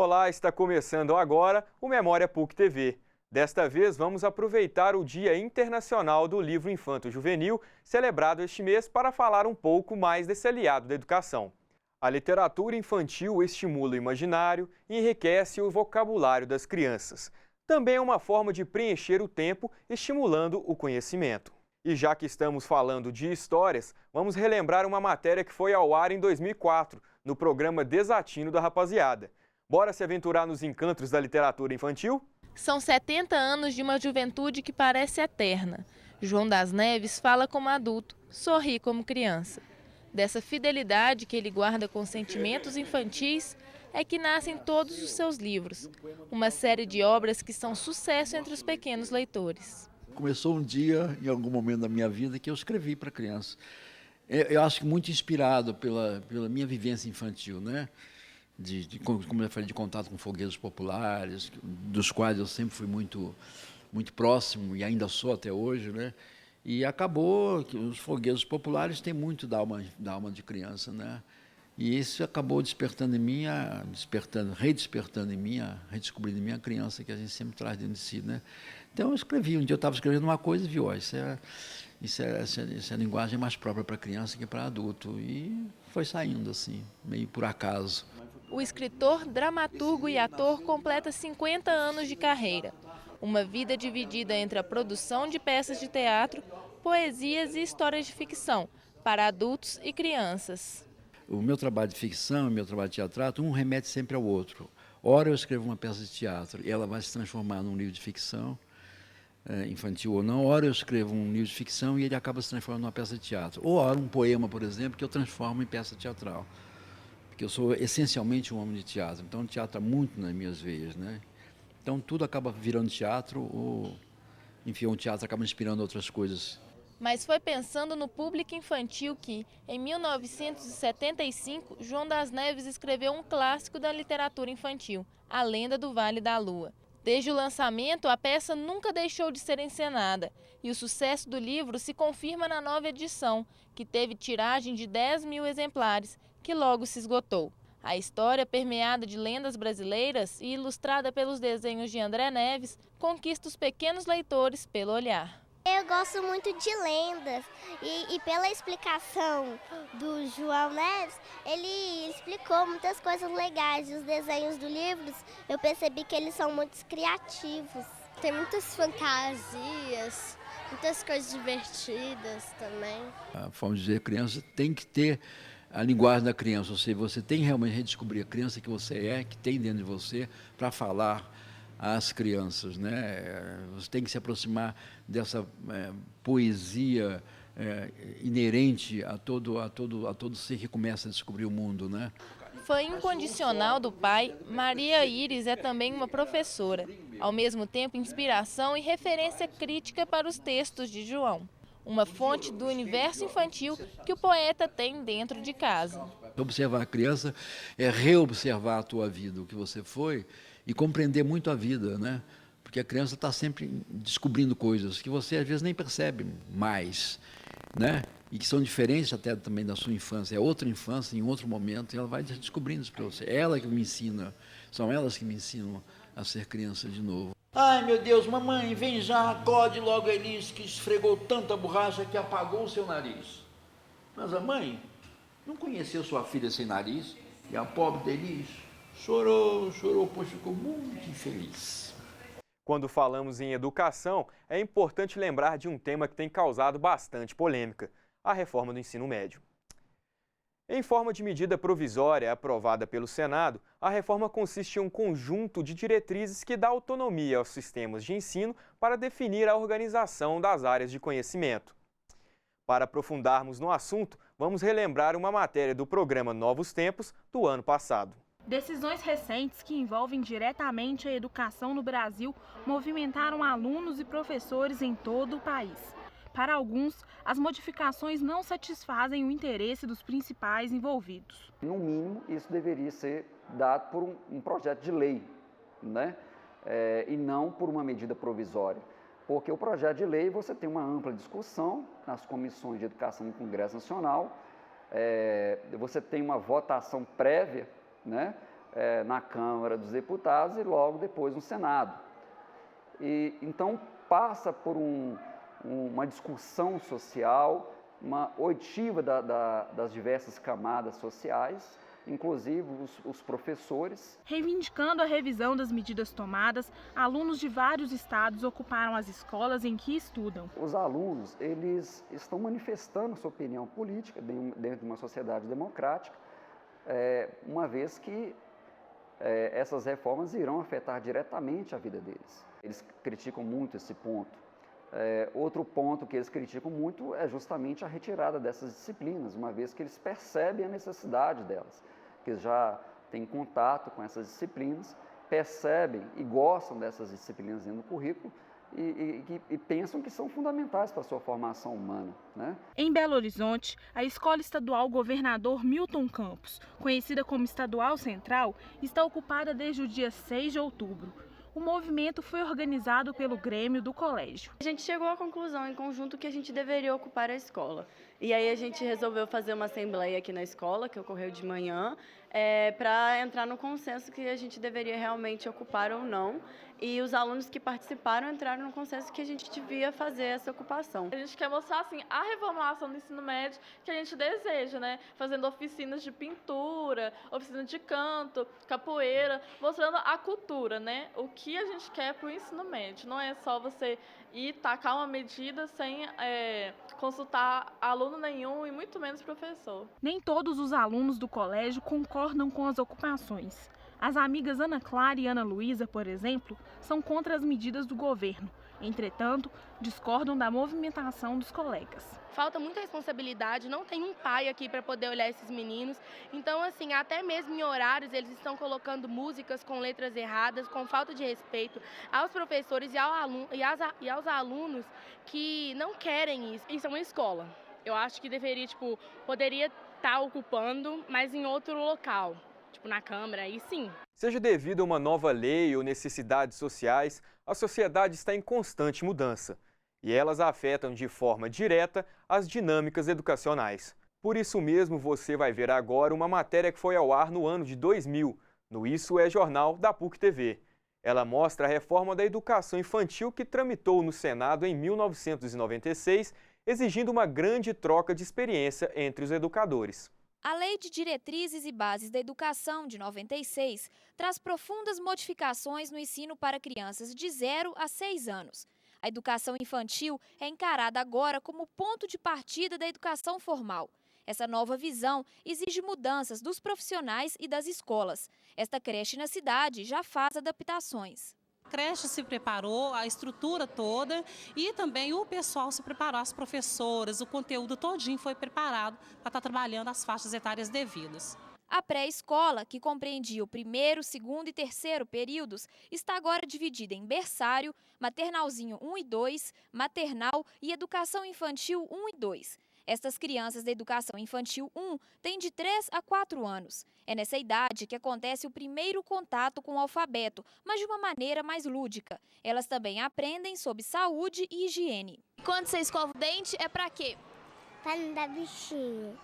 Olá, está começando agora o Memória PUC TV. Desta vez, vamos aproveitar o Dia Internacional do Livro Infanto-Juvenil, celebrado este mês, para falar um pouco mais desse aliado da educação. A literatura infantil estimula o imaginário e enriquece o vocabulário das crianças. Também é uma forma de preencher o tempo, estimulando o conhecimento. E já que estamos falando de histórias, vamos relembrar uma matéria que foi ao ar em 2004, no programa Desatino da Rapaziada. Bora se aventurar nos encantos da literatura infantil? São 70 anos de uma juventude que parece eterna. João das Neves fala como adulto, sorri como criança. Dessa fidelidade que ele guarda com sentimentos infantis é que nascem todos os seus livros. Uma série de obras que são sucesso entre os pequenos leitores. Começou um dia, em algum momento da minha vida, que eu escrevi para criança. Eu acho que muito inspirado pela minha vivência infantil, né? Como eu falei, de contato com folguedos populares, dos quais eu sempre fui muito próximo e ainda sou até hoje, né? E acabou que os folguedos populares têm muito da alma de criança, né? E isso acabou despertando em mim, redespertando em mim, redescobrindo em mim a criança que a gente sempre traz dentro de si, né? Então eu escrevi, um dia eu estava escrevendo uma coisa e vi, ó, isso é a linguagem mais própria para criança que para adulto. E foi saindo assim, meio por acaso. O escritor, dramaturgo e ator completa 50 anos de carreira. Uma vida dividida entre a produção de peças de teatro, poesias e histórias de ficção, para adultos e crianças. O meu trabalho de ficção e o meu trabalho de teatro, um remete sempre ao outro. Ora eu escrevo uma peça de teatro e ela vai se transformar num livro de ficção, infantil ou não. Ora eu escrevo um livro de ficção e ele acaba se transformando numa peça de teatro. Ou ora um poema, por exemplo, que eu transformo em peça teatral. Porque eu sou essencialmente um homem de teatro, então o teatro está muito nas minhas veias, né? Então tudo acaba virando teatro, ou enfim, o teatro acaba inspirando outras coisas. Mas foi pensando no público infantil que, em 1975, João das Neves escreveu um clássico da literatura infantil, A Lenda do Vale da Lua. Desde o lançamento, a peça nunca deixou de ser encenada, e o sucesso do livro se confirma na nova edição, que teve tiragem de 10 mil exemplares, que logo se esgotou. A história, permeada de lendas brasileiras e ilustrada pelos desenhos de André Neves, conquista os pequenos leitores pelo olhar. Eu gosto muito de lendas e pela explicação do João Neves, ele explicou muitas coisas legais. E os desenhos do livro, eu percebi que eles são muito criativos. Tem muitas fantasias, muitas coisas divertidas também. A forma de dizer criança tem que ter a linguagem da criança, ou seja, você tem realmente redescobrir a criança que você é, que tem dentro de você, para falar às crianças, né? Você tem que se aproximar dessa poesia inerente a todo ser que começa a descobrir o mundo, né? Fã incondicional do pai, Maria Iris é também uma professora, ao mesmo tempo inspiração e referência crítica para os textos de João. Uma fonte do universo infantil que o poeta tem dentro de casa. Observar a criança é reobservar a tua vida, o que você foi, e compreender muito a vida, né? Porque a criança está sempre descobrindo coisas que você às vezes nem percebe mais, né? E que são diferentes até também da sua infância. É outra infância, em outro momento, e ela vai descobrindo isso para você. É ela que me ensina, são elas que me ensinam a ser criança de novo. Ai, meu Deus, mamãe, vem já, acorde logo a Elis, que esfregou tanta borracha que apagou o seu nariz. Mas a mãe não conheceu sua filha sem nariz, e a pobre da Elis chorou, pois ficou muito infeliz. Quando falamos em educação, é importante lembrar de um tema que tem causado bastante polêmica: a reforma do ensino médio. Em forma de medida provisória aprovada pelo Senado, a reforma consiste em um conjunto de diretrizes que dá autonomia aos sistemas de ensino para definir a organização das áreas de conhecimento. Para aprofundarmos no assunto, vamos relembrar uma matéria do programa Novos Tempos do ano passado. Decisões recentes que envolvem diretamente a educação no Brasil movimentaram alunos e professores em todo o país. Para alguns, as modificações não satisfazem o interesse dos principais envolvidos. No mínimo, isso deveria ser dado por um projeto de lei, né? E não por uma medida provisória. Porque o projeto de lei você tem uma ampla discussão nas comissões de educação do Congresso Nacional, você tem uma votação prévia, né? na Câmara dos Deputados e logo depois no Senado. E, então, passa por uma discussão social, uma oitiva das diversas camadas sociais, inclusive os professores. Reivindicando a revisão das medidas tomadas, alunos de vários estados ocuparam as escolas em que estudam. Os alunos, eles estão manifestando sua opinião política dentro de uma sociedade democrática, uma vez que essas reformas irão afetar diretamente a vida deles. Eles criticam muito esse ponto. Outro ponto que eles criticam muito é justamente a retirada dessas disciplinas, uma vez que eles percebem a necessidade delas, que eles já têm contato com essas disciplinas, percebem e gostam dessas disciplinas dentro do currículo e pensam que são fundamentais para a sua formação humana, né? Em Belo Horizonte, a Escola Estadual Governador Milton Campos, conhecida como Estadual Central, está ocupada desde o dia 6 de outubro. O movimento foi organizado pelo Grêmio do colégio. A gente chegou à conclusão em conjunto que a gente deveria ocupar a escola. E aí a gente resolveu fazer uma assembleia aqui na escola, que ocorreu de manhã, para entrar no consenso que a gente deveria realmente ocupar ou não. E os alunos que participaram entraram no consenso que a gente devia fazer essa ocupação. A gente quer mostrar assim, a reformulação do ensino médio que a gente deseja, né? Fazendo oficinas de pintura, oficina de canto, capoeira, mostrando a cultura, né? O que a gente quer para o ensino médio. Não é só você ir tacar uma medida sem consultar aluno nenhum e muito menos professor. Nem todos os alunos do colégio concordam com as ocupações. As amigas Ana Clara e Ana Luísa, por exemplo, são contra as medidas do governo. Entretanto, discordam da movimentação dos colegas. Falta muita responsabilidade, não tem um pai aqui para poder olhar esses meninos. Então, assim, até mesmo em horários eles estão colocando músicas com letras erradas, com falta de respeito aos professores e aos alunos que não querem isso. Isso é uma escola. Eu acho que deveria, poderia estar ocupando, mas em outro local. Na Câmara, aí sim. Seja devido a uma nova lei ou necessidades sociais, a sociedade está em constante mudança. E elas afetam de forma direta as dinâmicas educacionais. Por isso mesmo, você vai ver agora uma matéria que foi ao ar no ano de 2000, no Isso é Jornal da PUC-TV. Ela mostra a reforma da educação infantil que tramitou no Senado em 1996, exigindo uma grande troca de experiência entre os educadores. A Lei de Diretrizes e Bases da Educação, de 96, traz profundas modificações no ensino para crianças de 0 a 6 anos. A educação infantil é encarada agora como ponto de partida da educação formal. Essa nova visão exige mudanças dos profissionais e das escolas. Esta creche na cidade já faz adaptações. A creche se preparou, a estrutura toda e também o pessoal se preparou, as professoras, o conteúdo todinho foi preparado para estar trabalhando as faixas etárias devidas. A pré-escola, que compreendia o primeiro, segundo e terceiro períodos, está agora dividida em berçário, maternalzinho 1 e 2, maternal e educação infantil 1 e 2. Estas crianças da educação infantil 1 têm de 3 a 4 anos. É nessa idade que acontece o primeiro contato com o alfabeto, mas de uma maneira mais lúdica. Elas também aprendem sobre saúde e higiene. Quando você escova o dente, é pra quê? Para não dar bichinho.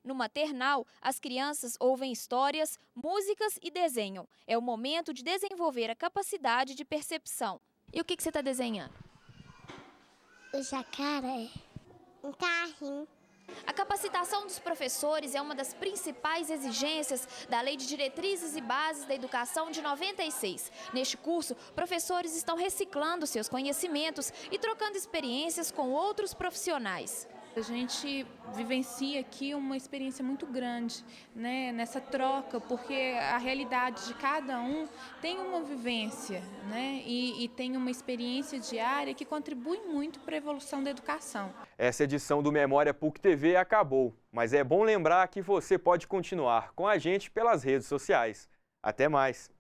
No maternal, as crianças ouvem histórias, músicas e desenham. É o momento de desenvolver a capacidade de percepção. E o que você está desenhando? O jacaré. Um carrinho. A capacitação dos professores é uma das principais exigências da Lei de Diretrizes e Bases da Educação de 96. Neste curso, professores estão reciclando seus conhecimentos e trocando experiências com outros profissionais. A gente vivencia aqui uma experiência muito grande, né, nessa troca, porque a realidade de cada um tem uma vivência, né, e tem uma experiência diária que contribui muito para a evolução da educação. Essa edição do Memória PUC-TV acabou, mas é bom lembrar que você pode continuar com a gente pelas redes sociais. Até mais!